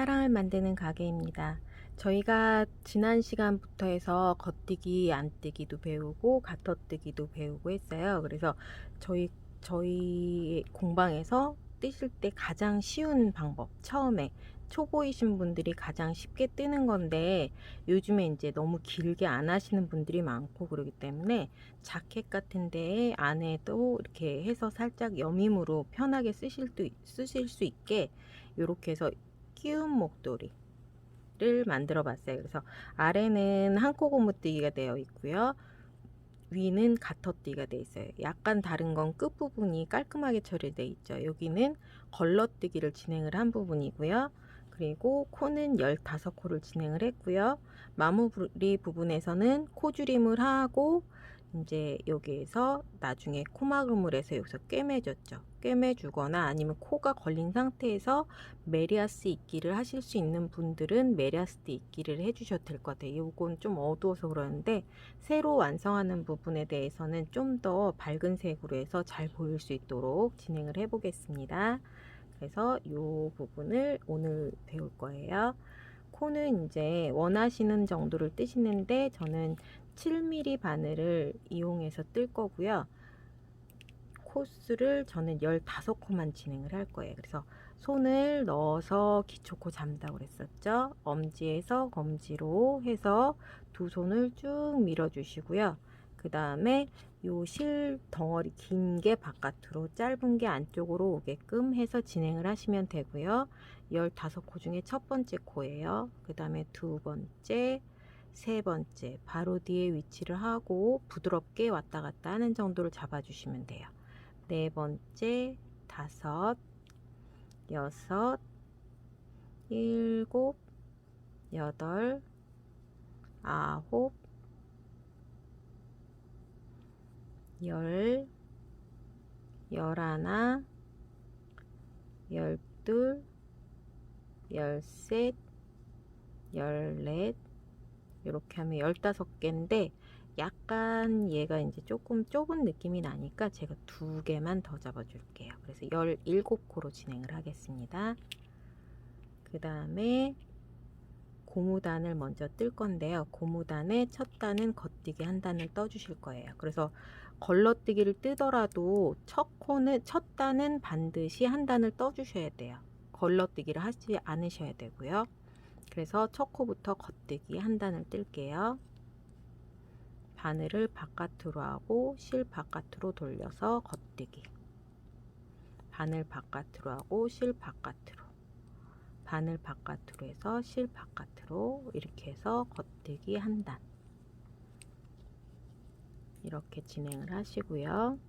사랑을 만드는 가게입니다. 저희가 지난 시간부터 해서 겉뜨기, 안뜨기도 배우고 가터뜨기도 배우고 했어요. 그래서 저희 공방에서 뜨실 때 가장 쉬운 방법, 처음에 초보이신 분들이 가장 쉽게 뜨는 건데, 요즘에 이제 너무 길게 안 하시는 분들이 많고 그러기 때문에 자켓 같은 데에 안에도 이렇게 해서 살짝 여밈으로 편하게 쓰실 수 있게 이렇게 해서 끼운 목도리를 만들어 봤어요. 그래서 아래는 한코 고무뜨기가 되어 있고요. 위는 가터뜨기가 되어 있어요. 약간 다른 건 끝부분이 깔끔하게 처리되어 있죠. 여기는 걸러뜨기를 진행을 한 부분이고요. 그리고 코는 15코를 진행을 했고요. 마무리 부분에서는 코줄임을 하고 이제 여기에서 나중에 코막음을 해서 여기서 꿰매줬죠. 꿰매주거나 아니면 코가 걸린 상태에서 메리아스 입기를 하실 수 있는 분들은 메리아스 입기를 해주셔도 될 것 같아요. 이건 좀 어두워서 그러는데 새로 완성하는 부분에 대해서는 좀 더 밝은 색으로 해서 잘 보일 수 있도록 진행을 해 보겠습니다. 그래서 이 부분을 오늘 배울 거예요. 코는 이제 원하시는 정도를 뜨시는데 저는 7mm 바늘을 이용해서 뜰 거고요. 코스를 저는 15코만 진행을 할 거예요. 그래서 손을 넣어서 기초코 잡는다고 그랬었죠. 엄지에서 검지로 해서 두 손을 쭉 밀어 주시고요. 그 다음에 요 실 덩어리 긴 게 바깥으로 짧은 게 안쪽으로 오게끔 해서 진행을 하시면 되고요. 15코 중에 첫 번째 코예요. 그 다음에 두 번째, 세 번째 바로 뒤에 위치를 하고 부드럽게 왔다 갔다 하는 정도를 잡아 주시면 돼요. 네 번째, 다섯, 여섯, 일곱, 여덟, 아홉, 열, 열하나, 열둘, 열셋, 열넷, 이렇게 하면 15개인데 약간 얘가 이제 조금 좁은 느낌이 나니까 제가 2개만 더 잡아 줄게요. 그래서 17코로 진행을 하겠습니다. 그 다음에 고무단을 먼저 뜰 건데요. 고무단의 첫 단은 겉뜨기 한 단을 떠 주실 거예요. 그래서 걸러뜨기를 뜨더라도 첫 단은 반드시 한 단을 떠 주셔야 돼요. 걸러뜨기를 하지 않으셔야 되고요. 그래서 첫 코부터 겉뜨기 한 단을 뜰게요. 바늘을 바깥으로 하고 실 바깥으로 돌려서 겉뜨기, 바늘 바깥으로 하고 실 바깥으로, 바늘 바깥으로 해서 실 바깥으로, 이렇게 해서 겉뜨기 한 단, 이렇게 진행을 하시고요.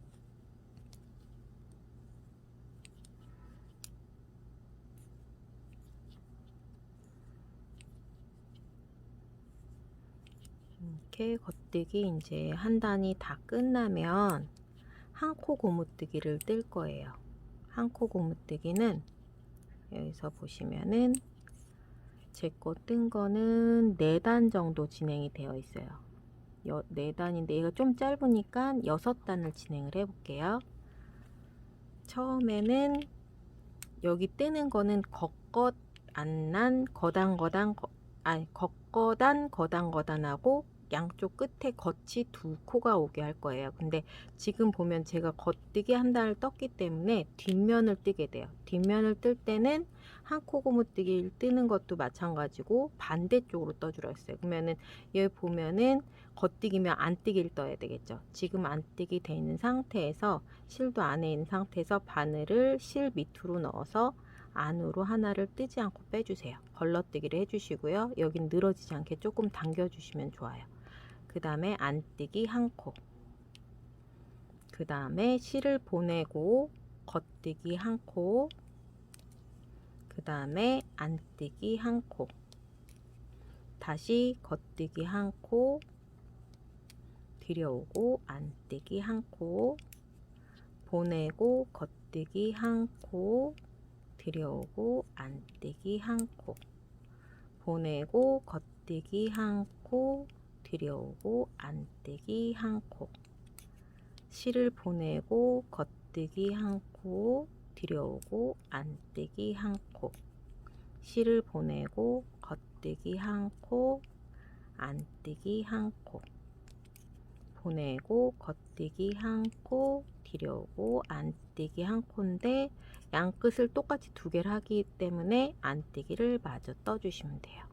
이렇게 겉뜨기 이제 한 단이 다 끝나면 한 코 고무뜨기를 뜰 거예요. 한 코 고무뜨기는 여기서 보시면은 제 거 뜬 거는 4단 정도 진행이 되어 있어요. 4단인데 얘가 좀 짧으니까 6단을 진행을 해 볼게요. 처음에는 여기 뜨는 거는 겉겉 안난 거단 겉거단 거단하고 양쪽 끝에 겉이 2코가 오게 할 거예요. 근데 지금 보면 제가 겉뜨기 한 단을 떴기 때문에 뒷면을 뜨게 돼요. 뒷면을 뜰 때는 한 코 고무뜨기를 뜨는 것도 마찬가지고 반대쪽으로 떠주라 했어요. 그러면은 여기 보면은 겉뜨기면 안뜨기를 떠야 되겠죠. 지금 안뜨기 돼 있는 상태에서 실도 안에 있는 상태에서 바늘을 실 밑으로 넣어서 안으로 하나를 뜨지 않고 빼주세요. 걸러뜨기를 해주시고요. 여긴 늘어지지 않게 조금 당겨주시면 좋아요. 그 다음에 안뜨기 한 코, 그 다음에 실을 보내고 겉뜨기 한 코, 그 다음에 안뜨기 한 코, 다시 겉뜨기 한 코, 들여오고 안뜨기 한 코, 보내고 겉뜨기 한 코, 들여오고 안뜨기 한 코, 보내고 겉뜨기 한 코, 들여오고 안뜨기 한 코, 실을 보내고 겉뜨기 한 코, 들여오고 안뜨기 한 코, 실을 보내고 겉뜨기 한 코, 안뜨기 한 코, 보내고 겉뜨기 한 코, 들여오고 안뜨기 한 코인데 양끝을 똑같이 두 개를 하기 때문에 안뜨기를 마저 떠주시면 돼요.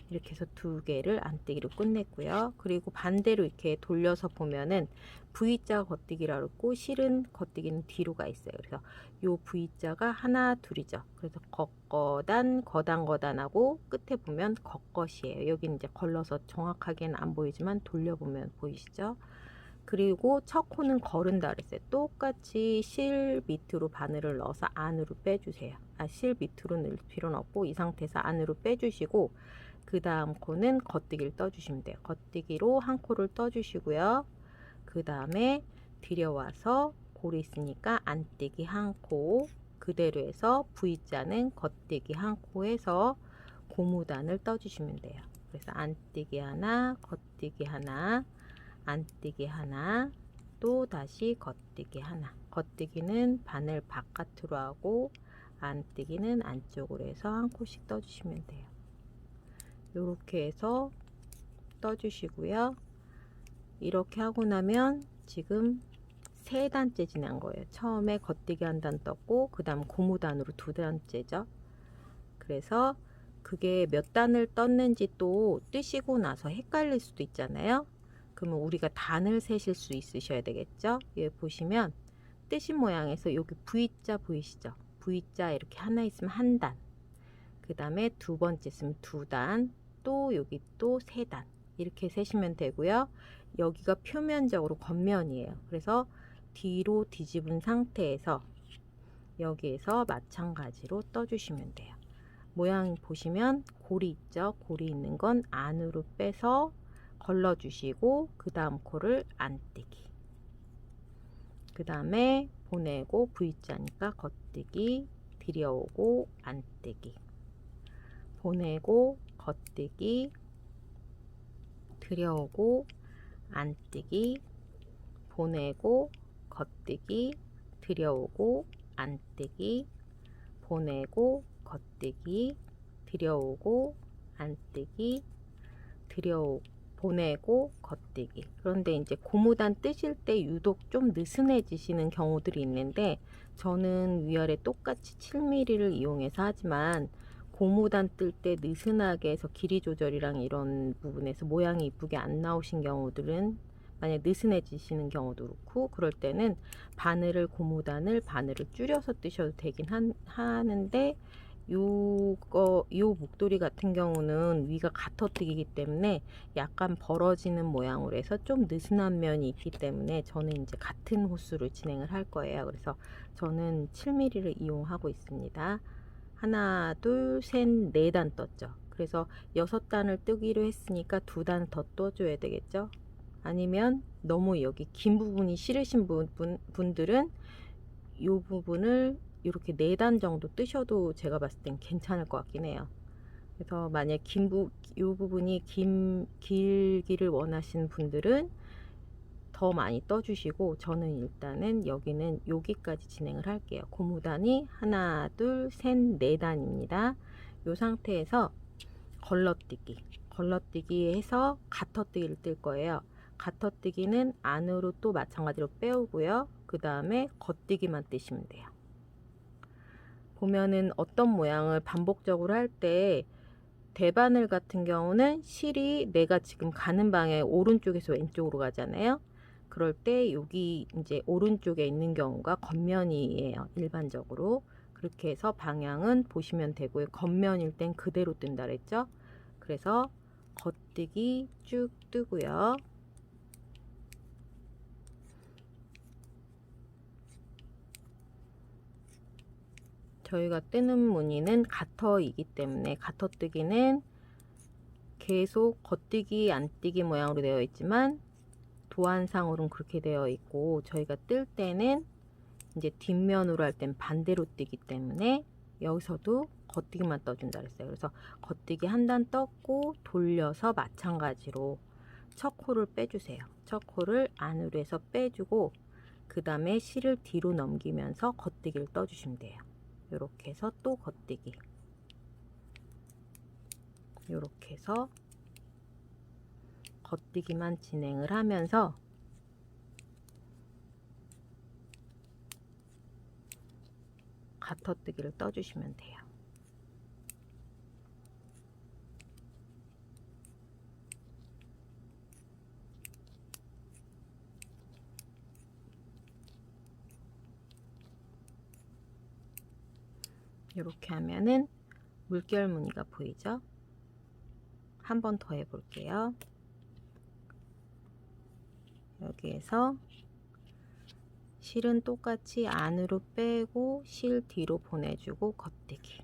이렇게 해서 두 개를 안뜨기로 끝냈고요. 그리고 반대로 이렇게 돌려서 보면은 V자 겉뜨기라고 했고 실은 겉뜨기는 뒤로 가 있어요. 그래서 요 V자가 하나 둘이죠. 그래서 겉거단 거단 거단하고 끝에 보면 겉것이에요. 여기 이제 걸러서 정확하게는 안 보이지만 돌려보면 보이시죠? 그리고 첫 코는 거른다 그랬어요. 똑같이 실 밑으로 바늘을 넣어서 안으로 빼주세요. 실 밑으로 넣을 필요는 없고 이 상태에서 안으로 빼주시고 그 다음 코는 겉뜨기를 떠주시면 돼요. 겉뜨기로 한 코를 떠주시고요. 그 다음에 들여와서 고리 있으니까 안뜨기 한 코, 그대로 해서 V자는 겉뜨기 한 코 해서 고무단을 떠주시면 돼요. 그래서 안뜨기 하나, 겉뜨기 하나, 안뜨기 하나, 또 다시 겉뜨기 하나. 겉뜨기는 바늘 바깥으로 하고 안뜨기는 안쪽으로 해서 한 코씩 떠주시면 돼요. 이렇게 해서 떠주시고요. 이렇게 하고 나면 지금 세 단째 지난 거예요. 처음에 겉뜨기 한 단 떴고 그 다음 고무단으로 두 단째죠. 그래서 그게 몇 단을 떴는지 또 뜨시고 나서 헷갈릴 수도 있잖아요. 그러면 우리가 단을 세실 수 있으셔야 되겠죠. 여기 보시면 뜨신 모양에서 여기 V자 보이시죠? V자 이렇게 하나 있으면 한 단, 그 다음에 두 번째 있으면 두 단, 또 여기 또 세 단 이렇게 세시면 되고요. 여기가 표면적으로 겉면이에요. 그래서 뒤로 뒤집은 상태에서 여기에서 마찬가지로 떠주시면 돼요. 모양 보시면 고리 있죠? 고리 있는 건 안으로 빼서 걸러주시고 그 다음 코를 안뜨기, 그 다음에 보내고 V자니까 겉뜨기, 들여오고 안뜨기, 보내고 겉뜨기, 들여오고 안뜨기, 보내고 겉뜨기, 들여오고 안뜨기, 보내고 겉뜨기, 들여오고 안뜨기, 보내고 겉뜨기. 그런데 이제 고무단 뜨실 때 유독 좀 느슨해지시는 경우들이 있는데 저는 위아래 똑같이 7mm를 이용해서 하지만 고무단 뜰 때 느슨하게 해서 길이 조절이랑 이런 부분에서 모양이 이쁘게 안 나오신 경우들은 만약 느슨해지시는 경우도 그렇고 그럴 때는 고무단을 바늘을 줄여서 뜨셔도 되긴 하는데 요 목도리 같은 경우는 위가 가터뜨기이기 때문에 약간 벌어지는 모양으로 해서 좀 느슨한 면이 있기 때문에 저는 이제 같은 호수를 진행을 할 거예요. 그래서 저는 7mm를 이용하고 있습니다. 하나, 둘, 셋, 네 단 떴죠. 그래서 6단을 뜨기로 했으니까 2단 더 떠줘야 되겠죠. 아니면 너무 여기 긴 부분이 싫으신 분들은 이 부분을 이렇게 4단 정도 뜨셔도 제가 봤을 땐 괜찮을 것 같긴 해요. 그래서 만약 이 부분이 길기를 원하시는 분들은 더 많이 떠주시고 저는 일단은 여기까지 진행을 할게요. 고무단이 하나, 둘, 셋, 4단입니다. 이 상태에서 걸러뜨기 해서 가터뜨기를 뜰 거예요. 가터뜨기는 안으로 또 마찬가지로 빼오고요. 그 다음에 겉뜨기만 뜨시면 돼요. 보면은 어떤 모양을 반복적으로 할 때 대바늘 같은 경우는 실이 내가 지금 가는 방향 오른쪽에서 왼쪽으로 가잖아요. 그럴 때 여기 이제 오른쪽에 있는 경우가 겉면이에요. 일반적으로. 그렇게 해서 방향은 보시면 되고요. 겉면일 땐 그대로 뜬다 그랬죠. 그래서 겉뜨기 쭉 뜨고요. 저희가 뜨는 무늬는 가터이기 때문에 가터뜨기는 계속 겉뜨기 안뜨기 모양으로 되어 있지만 도안상으로는 그렇게 되어 있고 저희가 뜰 때는 이제 뒷면으로 할 땐 반대로 뜨기 때문에 여기서도 겉뜨기만 떠준다 그랬어요. 그래서 겉뜨기 한 단 떴고 돌려서 마찬가지로 첫 코를 빼주세요. 첫 코를 안으로 해서 빼주고 그 다음에 실을 뒤로 넘기면서 겉뜨기를 떠주시면 돼요. 이렇게 해서 또 겉뜨기, 이렇게 해서 겉뜨기만 진행을 하면서 가터뜨기를 떠주시면 돼요. 이렇게 하면은 물결 무늬가 보이죠? 한 번 더 해볼게요. 여기에서 실은 똑같이 안으로 빼고 실 뒤로 보내주고 겉뜨기.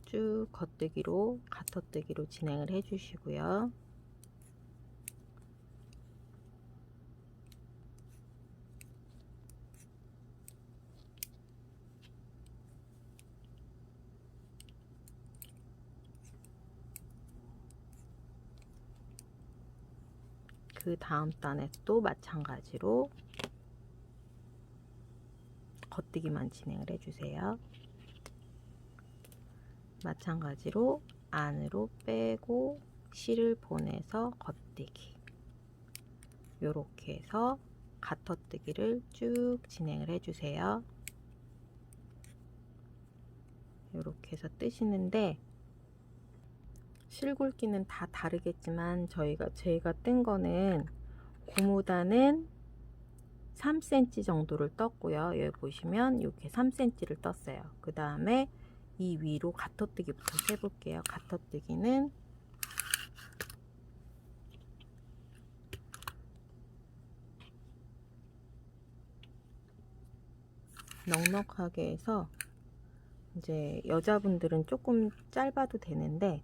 쭉 겉뜨기로 가터뜨기로 진행을 해 주시고요. 그 다음 단에도 마찬가지로 겉뜨기만 진행을 해주세요. 마찬가지로 안으로 빼고 실을 보내서 겉뜨기. 요렇게 해서 가터뜨기를 쭉 진행을 해주세요. 요렇게 해서 뜨시는데 실굵기는 다 다르겠지만 제가 뜬 거는 고무단은 3cm 정도를 떴고요. 여기 보시면 이렇게 3cm를 떴어요. 그 다음에 이 위로 가터뜨기부터 해볼게요. 가터뜨기는 넉넉하게 해서 이제 여자분들은 조금 짧아도 되는데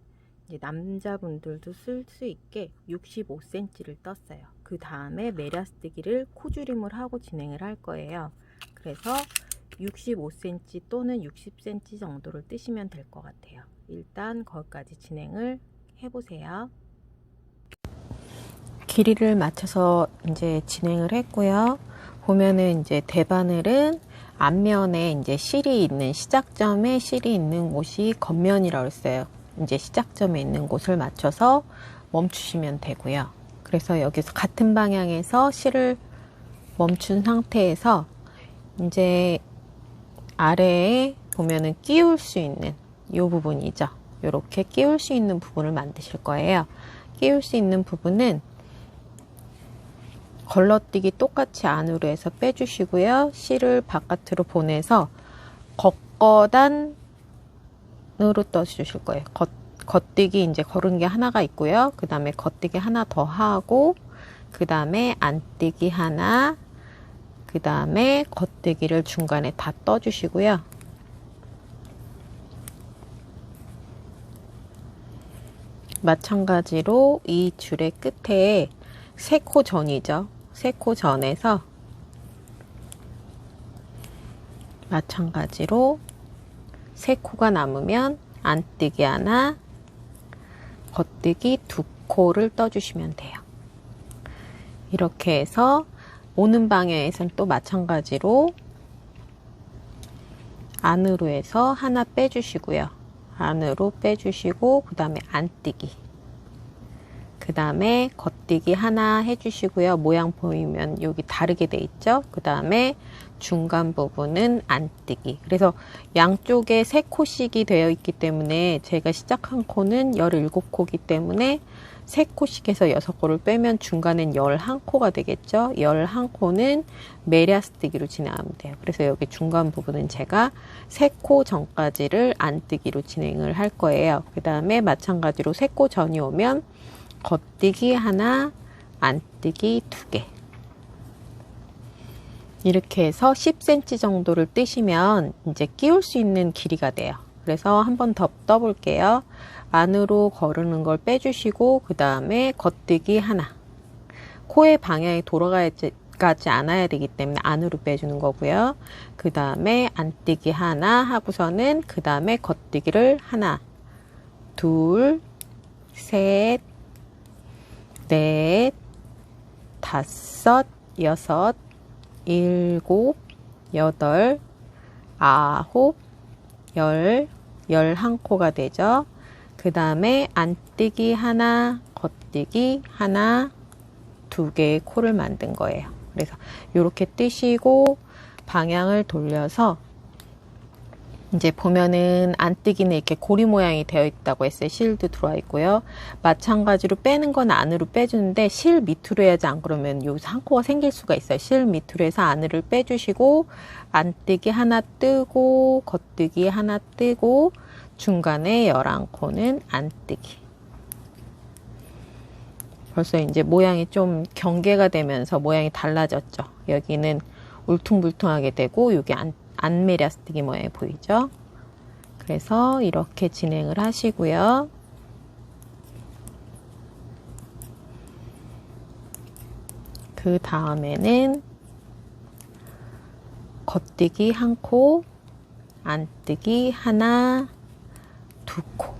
이제 남자분들도 쓸 수 있게 65cm를 떴어요. 그 다음에 메리아스뜨기를 코줄임을 하고 진행을 할 거예요. 그래서 65cm 또는 60cm 정도를 뜨시면 될 것 같아요. 일단 거기까지 진행을 해보세요. 길이를 맞춰서 이제 진행을 했고요. 보면은 이제 대바늘은 앞면에 이제 실이 있는 시작점에 실이 있는 곳이 겉면이라고 했어요. 이제 시작점에 있는 곳을 맞춰서 멈추시면 되고요. 그래서 여기서 같은 방향에서 실을 멈춘 상태에서 이제 아래에 보면은 끼울 수 있는 이 부분이죠. 이렇게 끼울 수 있는 부분을 만드실 거예요. 끼울 수 있는 부분은 걸러뛰기 똑같이 안으로 해서 빼주시고요. 실을 바깥으로 보내서 겉거단으로 떠주실 거예요. 겉뜨기 이제 걸은 게 하나가 있고요. 그 다음에 겉뜨기 하나 더 하고, 그 다음에 안뜨기 하나, 그 다음에 겉뜨기를 중간에 다 떠주시고요. 마찬가지로 이 줄의 끝에 3코 전이죠. 3코 전에서 마찬가지로 3코가 남으면 안뜨기 하나, 겉뜨기 2코를 떠주시면 돼요. 이렇게 해서 오는 방향에선 또 마찬가지로 안으로 해서 하나 빼주시고요. 안으로 빼주시고 그 다음에 안뜨기, 그 다음에 겉뜨기 하나 해주시고요. 모양 보이면 여기 다르게 돼 있죠. 그 다음에 중간 부분은 안뜨기. 그래서 양쪽에 3코씩이 되어 있기 때문에 제가 시작한 코는 17코이기 때문에 3코씩 해서 6코를 빼면 중간엔 11코가 되겠죠. 11코는 메리아스뜨기로 진행하면 돼요. 그래서 여기 중간 부분은 제가 3코 전까지를 안뜨기로 진행을 할 거예요. 그 다음에 마찬가지로 3코 전이 오면 겉뜨기 하나, 안뜨기 2개. 이렇게 해서 10cm 정도를 뜨시면 이제 끼울 수 있는 길이가 돼요. 그래서 한 번 더 떠볼게요. 안으로 거르는 걸 빼주시고 그 다음에 겉뜨기 하나. 코의 방향이 돌아가지 않아야 되기 때문에 안으로 빼주는 거고요. 그 다음에 안뜨기 하나 하고서는 그 다음에 겉뜨기를 하나, 둘, 셋, 넷, 다섯, 여섯, 일곱, 여덟, 아홉, 열, 11코가 되죠. 그 다음에 안뜨기 하나, 겉뜨기 하나, 2개의 코를 만든 거예요. 그래서 이렇게 뜨시고 방향을 돌려서 이제 보면은 안뜨기는 이렇게 고리 모양이 되어 있다고 했어요. 실도 들어와 있고요. 마찬가지로 빼는 건 안으로 빼주는데 실 밑으로 해야지, 안 그러면 여기서 한 코가 생길 수가 있어요. 실 밑으로 해서 안으로 빼주시고 안뜨기 하나 뜨고 겉뜨기 하나 뜨고 중간에 11코는 안뜨기. 벌써 이제 모양이 좀 경계가 되면서 모양이 달라졌죠. 여기는 울퉁불퉁하게 되고 여기 안메리아스뜨기 모양이 보이죠. 그래서 이렇게 진행을 하시고요. 그 다음에는 겉뜨기 1코, 안뜨기 하나, 2코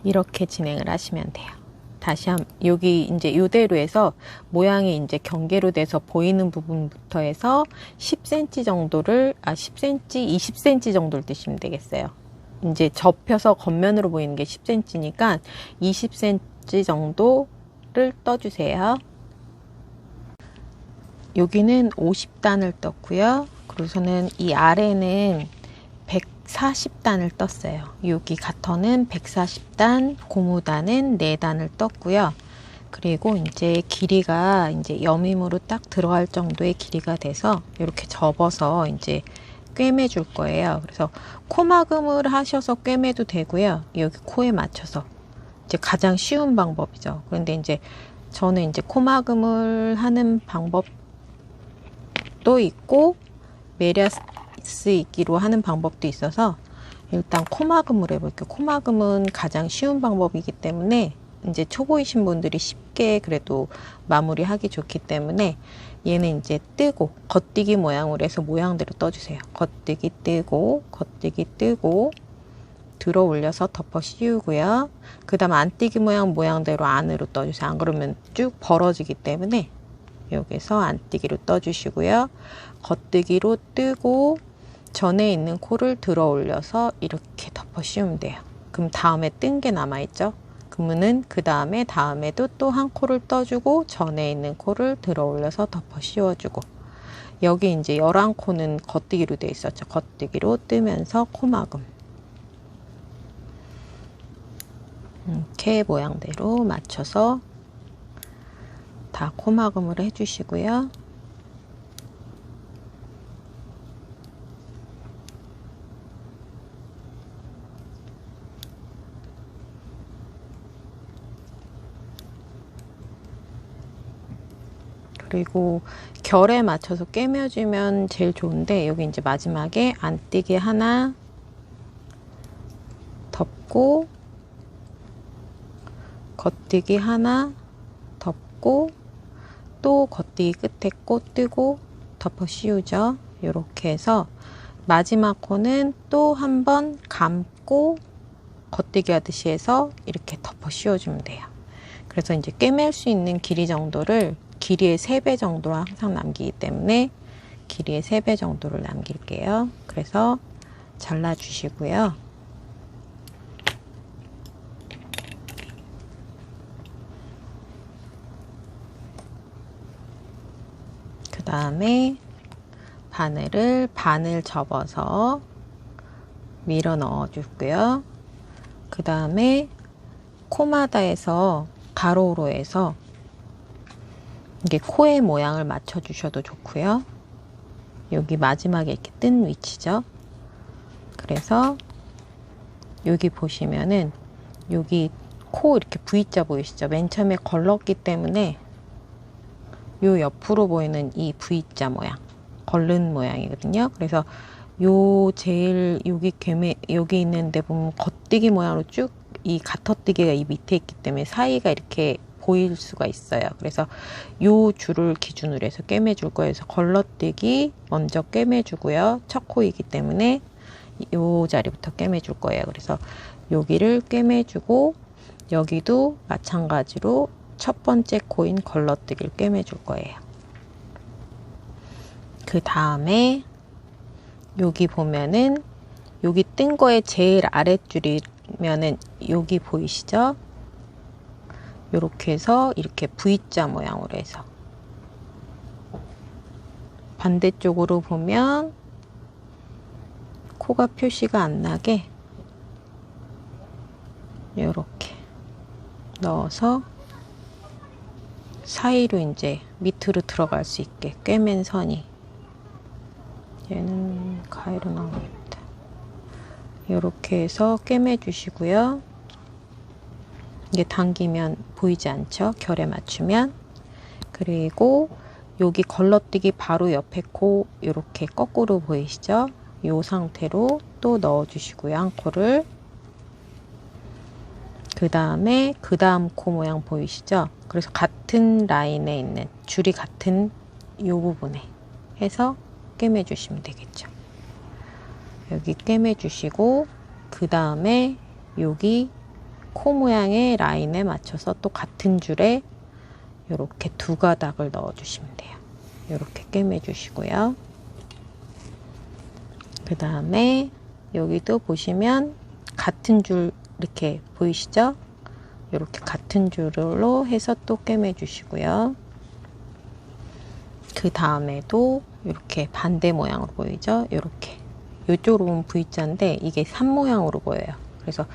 이렇게 진행을 하시면 돼요. 다시 여기 이제 이대로 해서 모양이 이제 경계로 돼서 보이는 부분부터 해서 10cm 정도를 10cm, 20cm 정도를 뜨시면 되겠어요. 이제 접혀서 겉면으로 보이는 게 10cm니까 20cm 정도를 떠주세요. 여기는 50단을 떴고요. 그래서는 이 아래는 140단을 떴어요. 여기 가터는 140단, 고무단은 4단을 떴고요. 그리고 이제 길이가 이제 여밈으로 딱 들어갈 정도의 길이가 돼서 이렇게 접어서 이제 꿰매 줄 거예요. 그래서 코막음을 하셔서 꿰매도 되고요. 여기 코에 맞춰서 이제 가장 쉬운 방법이죠. 그런데 이제 저는 이제 코막음을 하는 방법도 있고 메리아스 있기로 하는 방법도 있어서 일단 코막음으로 해볼게요. 코막음은 가장 쉬운 방법이기 때문에 이제 초보이신 분들이 쉽게 그래도 마무리하기 좋기 때문에 얘는 이제 뜨고 겉뜨기 모양으로 해서 모양대로 떠주세요. 겉뜨기 뜨고 겉뜨기 뜨고 들어 올려서 덮어 씌우고요. 그 다음 안뜨기 모양대로 안으로 떠주세요. 안 그러면 쭉 벌어지기 때문에 여기서 안뜨기로 떠주시고요. 겉뜨기로 뜨고 전에 있는 코를 들어 올려서 이렇게 덮어 씌우면 돼요. 그럼 다음에 뜬 게 남아있죠. 그러면은 그 다음에도 또 한 코를 떠주고 전에 있는 코를 들어 올려서 덮어 씌워주고 여기 이제 11코는 겉뜨기로 되어 있었죠. 겉뜨기로 뜨면서 코막음 이렇게 모양대로 맞춰서 다 코막음을 해주시고요. 그리고 결에 맞춰서 꿰매주면 제일 좋은데 여기 이제 마지막에 안뜨기 하나 덮고 겉뜨기 하나 덮고 또 겉뜨기 끝에 코 뜨고 덮어 씌우죠. 이렇게 해서 마지막 코는 또 한 번 감고 겉뜨기 하듯이 해서 이렇게 덮어 씌워주면 돼요. 그래서 이제 꿰맬 수 있는 길이 정도를 길이의 3배 정도로 항상 남기기 때문에 길이의 3배 정도를 남길게요. 그래서 잘라 주시고요. 그 다음에 반을 접어서 밀어 넣어 주고요. 그 다음에 코마다 해서 가로로 해서 이게 코의 모양을 맞춰 주셔도 좋고요. 여기 마지막에 이렇게 뜬 위치죠. 그래서 여기 보시면은 여기 코 이렇게 V자 보이시죠? 맨 처음에 걸렀기 때문에 요 옆으로 보이는 이 V자 모양, 걸른 모양이거든요. 그래서 요 제일 여기 있는데 보면 겉뜨기 모양으로 쭉 이 가터뜨기가 이 밑에 있기 때문에 사이가 이렇게 보일 수가 있어요. 그래서 요 줄을 기준으로 해서 꿰매 줄 거예요. 그래서 걸러뜨기 먼저 꿰매 주고요. 첫 코이기 때문에 요 자리부터 꿰매 줄 거예요. 그래서 여기를 꿰매 주고 여기도 마찬가지로 첫 번째 코인 걸러뜨기를 꿰매줄 거예요. 그 다음에 여기 보면은 여기 뜬 거의 제일 아랫줄이면은 여기 보이시죠? 이렇게 해서 이렇게 V자 모양으로 해서 반대쪽으로 보면 코가 표시가 안 나게 이렇게 넣어서 사이로 이제 밑으로 들어갈 수 있게 꿰맨 선이, 얘는 가위로 나오겠다. 이렇게 해서 꿰매 주시고요. 이게 당기면 보이지 않죠? 결에 맞추면. 그리고 여기 걸러뜨기 바로 옆에 코 이렇게 거꾸로 보이시죠? 이 상태로 또 넣어 주시고요. 한 코를. 그 다음에 그 다음 코 모양 보이시죠? 그래서 같은 라인에 있는 줄이 같은 이 부분에 해서 꿰매 주시면 되겠죠. 여기 꿰매 주시고 그 다음에 여기 코 모양의 라인에 맞춰서 또 같은 줄에 이렇게 두 가닥을 넣어 주시면 돼요. 이렇게 꿰매 주시고요. 그 다음에 여기도 보시면 같은 줄 이렇게 보이시죠? 이렇게 같은 줄로 해서 또 꿰매 주시고요. 그 다음에도 이렇게 반대 모양으로 보이죠? 이렇게 이쪽으로 보면 V자인데 이게 산 모양으로 보여요. 그래서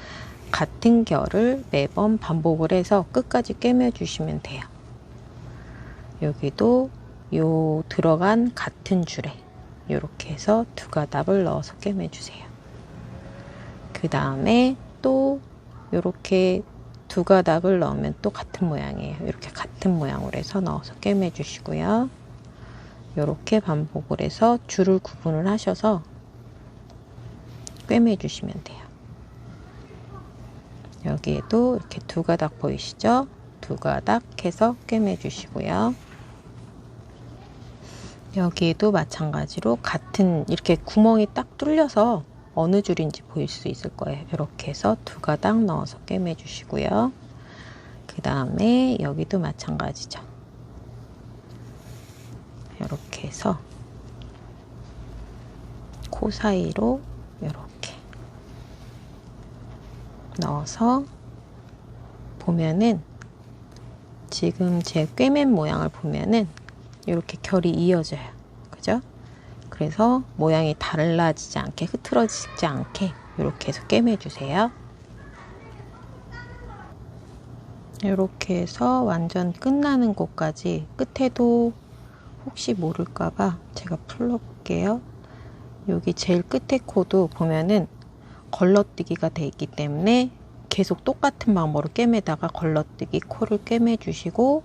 같은 결을 매번 반복을 해서 끝까지 꿰매 주시면 돼요. 여기도 요 들어간 같은 줄에 이렇게 해서 두 가닥을 넣어서 꿰매 주세요. 그 다음에 또 이렇게 두 가닥을 넣으면 또 같은 모양이에요. 이렇게 같은 모양으로 해서 넣어서 꿰매 주시고요. 이렇게 반복을 해서 줄을 구분을 하셔서 꿰매 주시면 돼요. 여기에도 이렇게 두 가닥 보이시죠? 두 가닥 해서 꿰매 주시고요. 여기에도 마찬가지로 같은 이렇게 구멍이 딱 뚫려서 어느 줄인지 보일 수 있을 거예요. 이렇게 해서 두 가닥 넣어서 꿰매 주시고요. 그 다음에 여기도 마찬가지죠. 이렇게 해서 코 사이로 이렇게 넣어서 보면은 지금 제 꿰맨 모양을 보면은 이렇게 결이 이어져요. 그죠? 그래서 모양이 달라지지 않게, 흐트러지지 않게 이렇게 해서 꿰매 주세요. 이렇게 해서 완전 끝나는 곳까지, 끝에도 혹시 모를까봐 제가 풀어볼게요. 여기 제일 끝에 코도 보면은 걸러뜨기가 돼 있기 때문에 계속 똑같은 방법으로 꿰매다가 걸러뜨기 코를 꿰매 주시고,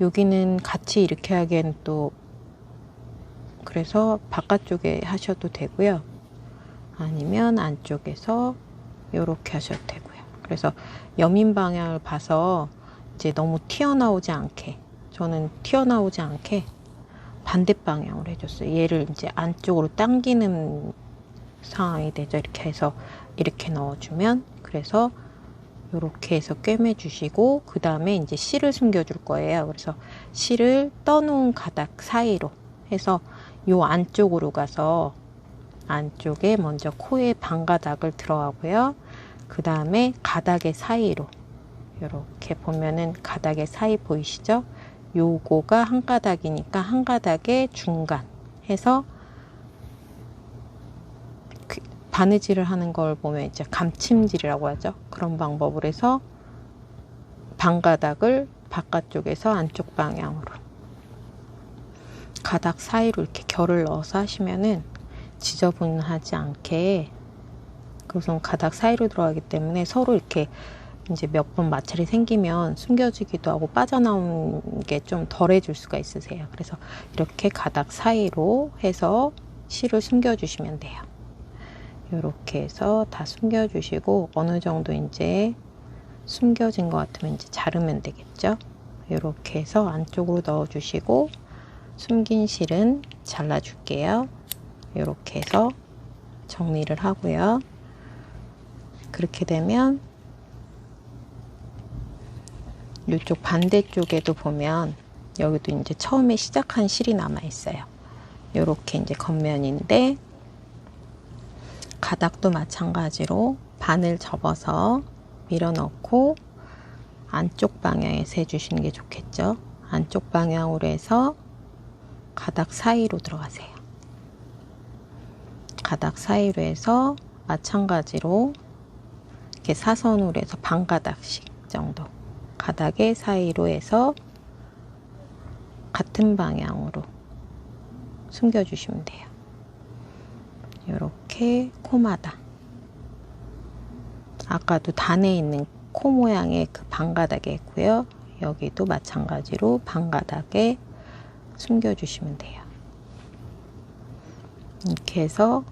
여기는 같이 이렇게 하기엔 또 그래서 바깥쪽에 하셔도 되고요. 아니면 안쪽에서 이렇게 하셔도 되고요. 그래서 여민 방향을 봐서 이제 너무 튀어나오지 않게, 저는 튀어나오지 않게 반대 방향으로 해줬어요. 얘를 이제 안쪽으로 당기는 상황이 되죠. 이렇게 해서 이렇게 넣어주면, 그래서 이렇게 해서 꿰매 주시고, 그 다음에 이제 실을 숨겨 줄 거예요. 그래서 실을 떠놓은 가닥 사이로 해서 요 안쪽으로 가서 안쪽에 먼저 코에 반가닥을 들어가고요. 그 다음에 가닥의 사이로 이렇게 보면은 가닥의 사이 보이시죠? 요거가 한 가닥이니까 한 가닥의 중간 해서 바느질을 하는 걸 보면 이제 감침질이라고 하죠. 그런 방법으로 해서 반가닥을 바깥쪽에서 안쪽 방향으로 가닥 사이로 이렇게 결을 넣어서 하시면은 지저분하지 않게, 그것은 가닥 사이로 들어가기 때문에 서로 이렇게 이제 몇 번 마찰이 생기면 숨겨지기도 하고 빠져나오는 게 좀 덜해질 수가 있으세요. 그래서 이렇게 가닥 사이로 해서 실을 숨겨주시면 돼요. 이렇게 해서 다 숨겨주시고, 어느 정도 이제 숨겨진 것 같으면 이제 자르면 되겠죠. 이렇게 해서 안쪽으로 넣어주시고, 숨긴 실은 잘라줄게요. 이렇게 해서 정리를 하고요. 그렇게 되면 이쪽 반대쪽에도 보면 여기도 이제 처음에 시작한 실이 남아 있어요. 요렇게 이제 겉면인데 가닥도 마찬가지로 반을 접어서 밀어 넣고 안쪽 방향에서 해주시는 게 좋겠죠. 안쪽 방향으로 해서 가닥 사이로 들어가세요. 가닥 사이로 해서 마찬가지로 이렇게 사선으로 해서 반 가닥씩 정도 가닥의 사이로 해서 같은 방향으로 숨겨주시면 돼요. 이렇게 코마다 아까도 단에 있는 코 모양의 그 반가닥에 있고요. 여기도 마찬가지로 반가닥에 숨겨주시면 돼요. 이렇게 해서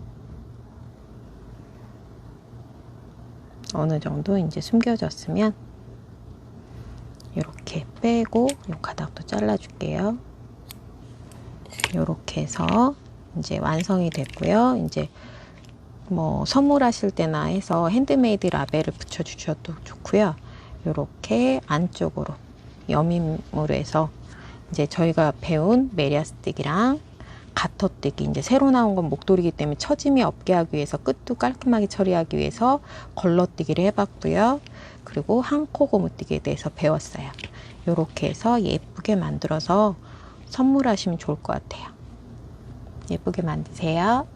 어느 정도 이제 숨겨졌으면 이렇게 빼고 이 가닥도 잘라줄게요. 이렇게 해서 이제 완성이 됐고요. 이제 뭐 선물하실 때나 해서 핸드메이드 라벨을 붙여주셔도 좋고요. 이렇게 안쪽으로 여밈으로 해서 이제 저희가 배운 메리아스틱이랑 가터뜨기, 이제 새로 나온 건 목도리이기 때문에 처짐이 없게 하기 위해서 끝도 깔끔하게 처리하기 위해서 걸러뜨기를 해봤고요. 그리고 한코 고무뜨기에 대해서 배웠어요. 이렇게 해서 예쁘게 만들어서 선물하시면 좋을 것 같아요. 예쁘게 만드세요.